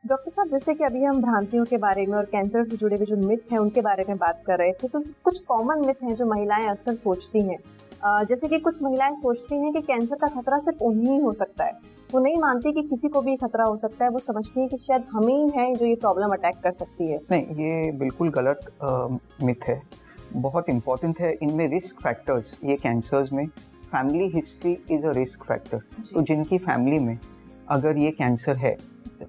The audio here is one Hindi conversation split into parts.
डॉक्टर साहब, जैसे कि अभी हम भ्रांतियों के बारे में और कैंसर से जुड़े हुए जो मिथ हैं उनके बारे में बात कर रहे थे, तो कुछ कॉमन मिथ हैं जो महिलाएं अक्सर सोचती हैं। जैसे कि कुछ महिलाएं सोचती हैं कि कैंसर का खतरा सिर्फ उन्हें ही हो सकता है। वो नहीं मानती कि किसी को भी खतरा हो सकता है। वो समझती है कि शायद हम ही हैं जो ये प्रॉब्लम अटैक कर सकती है। नहीं, ये बिल्कुल गलत मिथ है। बहुत इम्पोर्टेंट है इनमें रिस्क फैक्टर्स। ये कैंसर्स में family history is a risk factor. तो जिनकी फैमिली में अगर ये कैंसर है,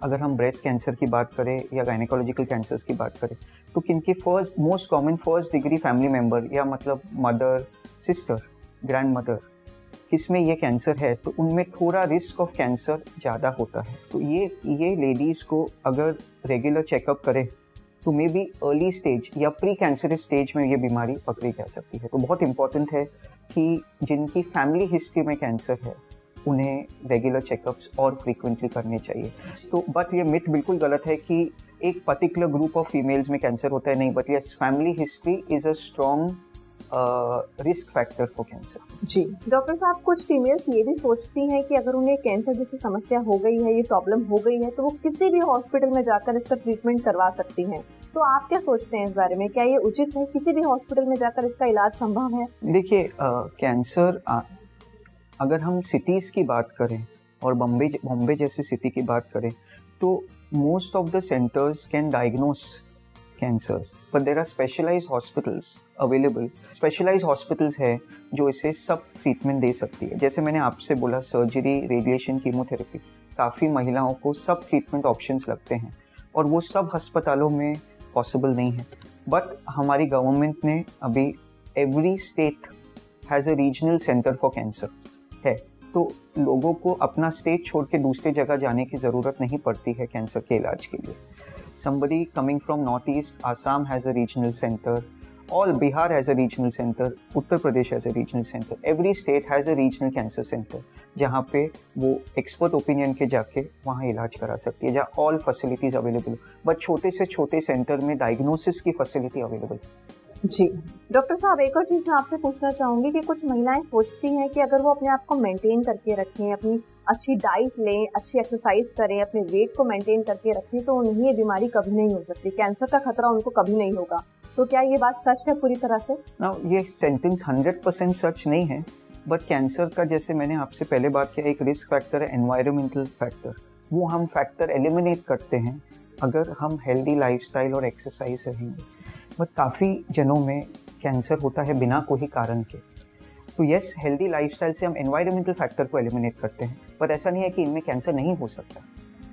अगर हम ब्रेस्ट कैंसर की बात करें या गायनेकोलॉजिकल कैंसर्स की बात करें, तो किनके most common first degree family member या मतलब मदर, सिस्टर, ग्रैंड मदर, किसमें ये कैंसर है तो उनमें थोड़ा रिस्क ऑफ कैंसर ज़्यादा होता है। तो ये लेडीज़ को अगर रेगुलर चेकअप करें तो मे बी अर्ली स्टेज या प्री कैंसरस स्टेज में ये बीमारी पकड़ी जा सकती है। तो बहुत इंपॉर्टेंट है कि जिनकी फैमिली हिस्ट्री में कैंसर है उन्हें रेगुलर चेकअप्स और फ्रीक्वेंटली करने चाहिए। तो बट ये मिथ बिल्कुल गलत है कि एक पर्टिकुलर ग्रुप ऑफ फीमेल्स में कैंसर होता है, नहीं, but yes, family history is a strong risk factor for cancer. जी डॉक्टर साहब, कुछ फीमेल्स ये भी सोचती हैं कि अगर उन्हें कैंसर जैसी समस्या हो गई है, ये प्रॉब्लम हो गई है, तो वो किसी भी हॉस्पिटल में जाकर इसका ट्रीटमेंट करवा सकती हैं। तो आप क्या सोचते हैं इस बारे में? क्या ये उचित है? किसी भी हॉस्पिटल में जाकर इसका इलाज संभव है? देखिए, कैंसर अगर हम सिटीज़ की बात करें और बॉम्बे जैसी सिटी की बात करें तो most of the centres can diagnose cancers, but there are specialized hospitals available. Specialized hospitals है जो इसे सब ट्रीटमेंट दे सकती है। जैसे मैंने आपसे बोला, सर्जरी, रेडिएशन, कीमोथेरेपी, काफ़ी महिलाओं को सब ट्रीटमेंट ऑप्शंस लगते हैं और वो सब अस्पतालों में पॉसिबल नहीं है। बट हमारी गवर्नमेंट ने अभी every state has a regional centre for cancer है, तो लोगों को अपना स्टेट छोड़ के दूसरी जगह जाने की ज़रूरत नहीं पड़ती है कैंसर के इलाज के लिए। Somebody coming from Northeast, Assam has a regional center, all Bihar has a regional center, Uttar Pradesh has a regional center, every state has a regional cancer center, जहाँ पे वो एक्सपर्ट ओपिनियन के जाके वहाँ इलाज करा सकती है, जहाँ ऑल फैसिलिटीज अवेलेबल, बट छोटे से छोटे सेंटर में डायग्नोसिस की फैसिलिटी अवेलेबल। जी डॉक्टर साहब, एक और चीज़ मैं आपसे पूछना चाहूँगी कि कुछ महिलाएं सोचती हैं कि अगर वो अपने आप को मेंटेन करके रखें, अपनी अच्छी डाइट लें, अच्छी एक्सरसाइज करें, अपने वेट को मेंटेन करके रखें, तो उन्हें ये बीमारी कभी नहीं हो सकती, कैंसर का खतरा उनको कभी नहीं होगा। तो क्या ये बात सच है पूरी तरह से? ना, ये सेंटेंस 100% सच नहीं है, बट कैंसर का, जैसे मैंने आपसे पहले बात किया, एक रिस्क फैक्टर है एनवायरमेंटल फैक्टर। वो हम फैक्टर एलिमिनेट करते हैं अगर हम हेल्दी लाइफस्टाइल और एक्सरसाइज रहेंगे। बट काफ़ी जनों में कैंसर होता है बिना कोई कारण के। तो यस, हेल्दी लाइफस्टाइल से हम एनवायरमेंटल फैक्टर को एलिमिनेट करते हैं, पर ऐसा नहीं है कि इनमें कैंसर नहीं हो सकता।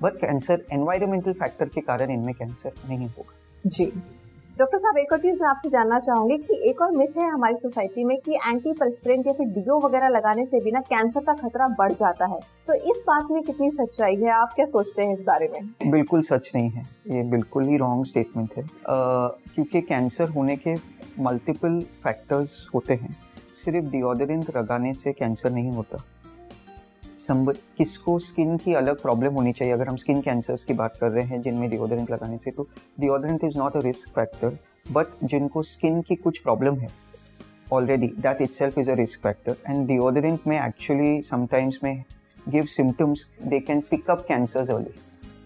बट कैंसर एनवायरमेंटल फैक्टर के कारण इनमें कैंसर नहीं होगा। जी डॉक्टर साहब, एक और चीज़ मैं आपसे जानना चाहूँगी कि एक और मिथ है हमारी सोसाइटी में कि एंटी परस्पिरेंट या फिर डीओ वगैरह लगाने से भी ना कैंसर का खतरा बढ़ जाता है। तो इस बात में कितनी सच्चाई है? आप क्या सोचते हैं इस बारे में? बिल्कुल सच नहीं है, ये बिल्कुल ही रॉन्ग स्टेटमेंट है, क्योंकि कैंसर होने के मल्टीपल फैक्टर्स होते हैं। सिर्फ डिओडोरेंट लगाने से कैंसर नहीं होता। किसको स्किन की अलग प्रॉब्लम होनी चाहिए, अगर हम स्किन कैंसर्स की बात कर रहे हैं जिनमें डिओडोरेंट लगाने से, तो deodorant is not a risk factor, but जिनको स्किन की कुछ प्रॉब्लम है already, that itself is a risk factor. And deodorant में actually sometimes may give symptoms, they can pick up cancers early,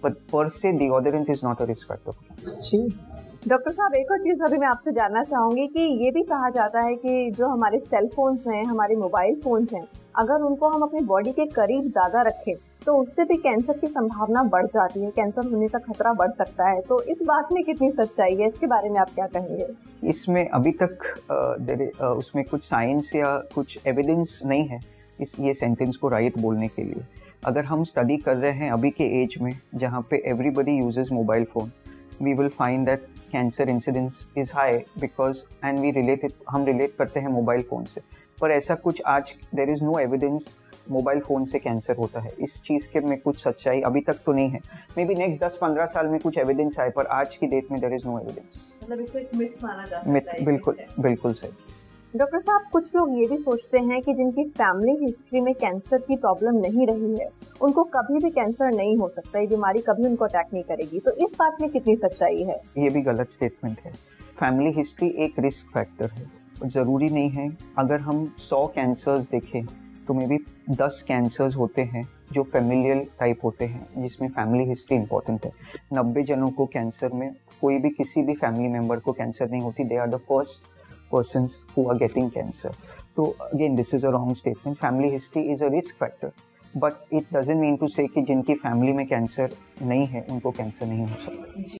but per se deodorant is not a risk factor. जी डॉक्टर साहब, एक और चीज़ अभी मैं आपसे जानना चाहूँगी कि ये भी कहा जाता है कि जो हमारे सेल फोन्स हैं, हमारे मोबाइल फोन्स हैं, अगर उनको हम अपनी बॉडी के करीब ज़्यादा रखें तो उससे भी कैंसर की संभावना बढ़ जाती है, कैंसर होने का खतरा बढ़ सकता है। तो इस बात में कितनी सच्चाई है? इसके बारे में आप क्या कहेंगे? इसमें अभी तक उसमें कुछ साइंस या कुछ एविडेंस नहीं है ये सेंटेंस को राइट बोलने के लिए। अगर हम स्टडी कर रहे हैं अभी के एज में जहाँ पे everybody uses mobile phone, we will find that cancer incidence is high because and हम रिलेट करते हैं मोबाइल फ़ोन से। पर ऐसा कुछ आज there is no evidence mobile phone से कैंसर होता है। इस चीज़ के में कुछ सच्चाई अभी तक तो नहीं है। मे बी नेक्स्ट 10-15 साल में कुछ एविडेंस आए, पर आज की डेट में देयर इज़ नो एविडेंस। मतलब इसको एक मिथ माना जा सकता है? मिथ, बिल्कुल सही। डॉक्टर साहब, कुछ लोग ये भी सोचते हैं कि जिनकी फैमिली हिस्ट्री में कैंसर की प्रॉब्लम नहीं रही है, उनको कभी भी कैंसर नहीं हो सकता, ये बीमारी कभी उनको अटैक नहीं करेगी। तो इस बात में कितनी सच्चाई है? ये भी गलत स्टेटमेंट है। फैमिली हिस्ट्री एक रिस्क फैक्टर है, ज़रूरी नहीं है। अगर हम 100 कैंसर्स देखें तो मे बी 10 कैंसर्स होते हैं जो फेमिलियल टाइप होते हैं जिसमें फैमिली हिस्ट्री इंपॉर्टेंट है। 90 जनों को कैंसर में कोई भी किसी भी फैमिली मेम्बर को कैंसर नहीं होती, they are the first persons who are getting cancer. तो again this is a wrong statement, family history is a risk factor, but it doesn't mean to say कि जिनकी फैमिली में कैंसर नहीं है उनको कैंसर नहीं हो सकता।